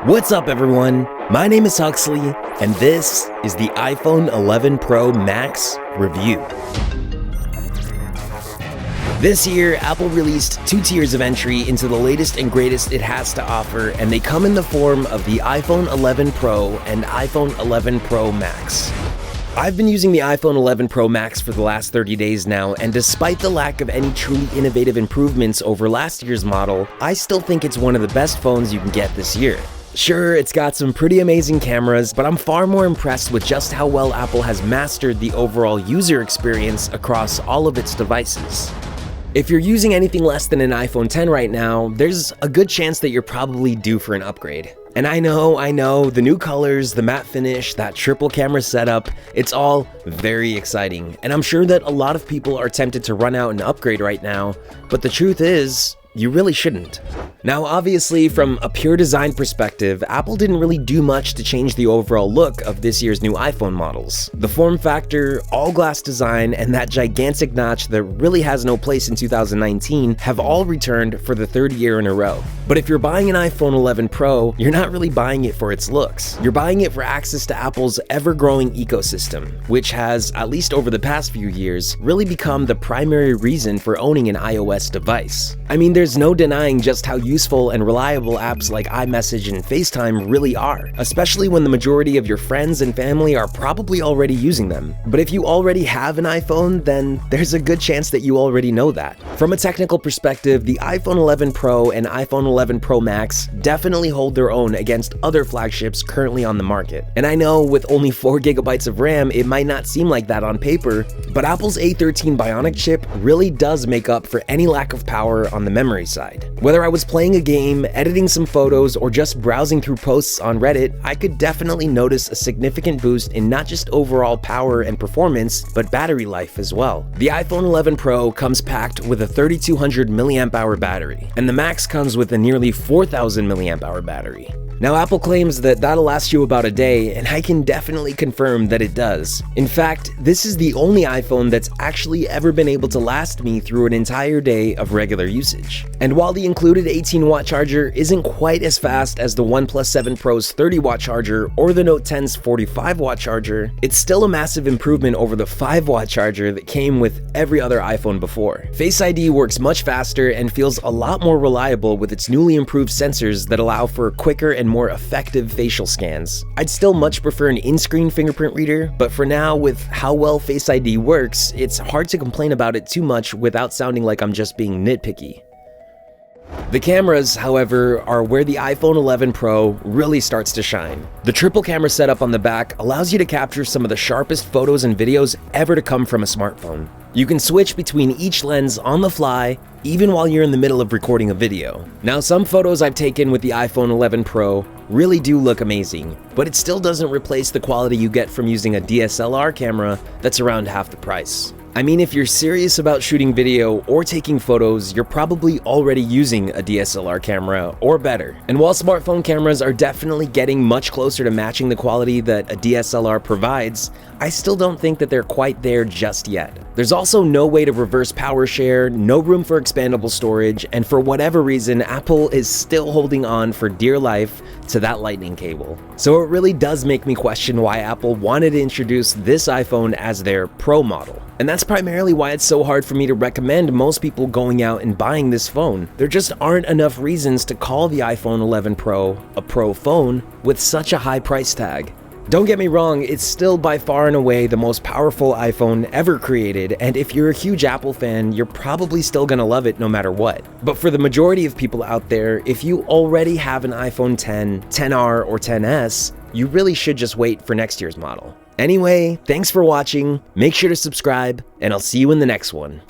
What's up, everyone? My name is Huxley, and this is the iPhone 11 Pro Max review. This year, Apple released two tiers of entry into the latest and greatest it has to offer, and they come in the form of the iPhone 11 Pro and iPhone 11 Pro Max. I've been using the iPhone 11 Pro Max for the last 30 days now, and despite the lack of any truly innovative improvements over last year's model, I still think it's one of the best phones you can get this year. Sure, it's got some pretty amazing cameras, but I'm far more impressed with just how well Apple has mastered the overall user experience across all of its devices. If you're using anything less than an iPhone X right now, there's a good chance that you're probably due for an upgrade. And I know, the new colors, the matte finish, that triple camera setup, it's all very exciting. And I'm sure that a lot of people are tempted to run out and upgrade right now, but the truth is, you really shouldn't. Now, obviously, from a pure design perspective, Apple didn't really do much to change the overall look of this year's new iPhone models. The form factor, all-glass design, and that gigantic notch that really has no place in 2019 have all returned for the third year in a row. But if you're buying an iPhone 11 Pro, you're not really buying it for its looks. You're buying it for access to Apple's ever-growing ecosystem, which has, at least over the past few years, really become the primary reason for owning an iOS device. I mean, there's no denying just how useful and reliable apps like iMessage and FaceTime really are, especially when the majority of your friends and family are probably already using them. But if you already have an iPhone, then there's a good chance that you already know that. From a technical perspective, the iPhone 11 Pro and iPhone 11 Pro Max definitely hold their own against other flagships currently on the market. And I know with only 4 GB of RAM, it might not seem like that on paper, but Apple's A13 Bionic chip really does make up for any lack of power on the memory side. Whether I was playing a game, editing some photos, or just browsing through posts on Reddit, I could definitely notice a significant boost in not just overall power and performance, but battery life as well. The iPhone 11 Pro comes packed with a 3200 mAh battery, and the Max comes with a nearly 4000 mAh battery. Now, Apple claims that that'll last you about a day, and I can definitely confirm that it does. In fact, this is the only iPhone that's actually ever been able to last me through an entire day of regular usage. And while the included 18-watt charger isn't quite as fast as the OnePlus 7 Pro's 30-watt charger or the Note 10's 45-watt charger, it's still a massive improvement over the 5-watt charger that came with every other iPhone before. Face ID works much faster and feels a lot more reliable with its newly improved sensors that allow for quicker and more effective facial scans. I'd still much prefer an in-screen fingerprint reader, but for now, with how well Face ID works, it's hard to complain about it too much without sounding like I'm just being nitpicky. The cameras, however, are where the iPhone 11 Pro really starts to shine. The triple camera setup on the back allows you to capture some of the sharpest photos and videos ever to come from a smartphone. You can switch between each lens on the fly, even while you're in the middle of recording a video. Now, some photos I've taken with the iPhone 11 Pro really do look amazing, but it still doesn't replace the quality you get from using a DSLR camera that's around half the price. I mean, if you're serious about shooting video or taking photos, you're probably already using a DSLR camera or better. And while smartphone cameras are definitely getting much closer to matching the quality that a DSLR provides, I still don't think that they're quite there just yet. There's also no way to reverse power share, no room for expandable storage, and for whatever reason, Apple is still holding on for dear life to that lightning cable. So it really does make me question why Apple wanted to introduce this iPhone as their Pro model. And that's primarily why it's so hard for me to recommend most people going out and buying this phone. There just aren't enough reasons to call the iPhone 11 Pro a Pro phone with such a high price tag. Don't get me wrong, it's still by far and away the most powerful iPhone ever created, and if you're a huge Apple fan, you're probably still gonna love it no matter what. But for the majority of people out there, if you already have an iPhone X, XR, or XS, you really should just wait for next year's model. Anyway, thanks for watching, make sure to subscribe, and I'll see you in the next one.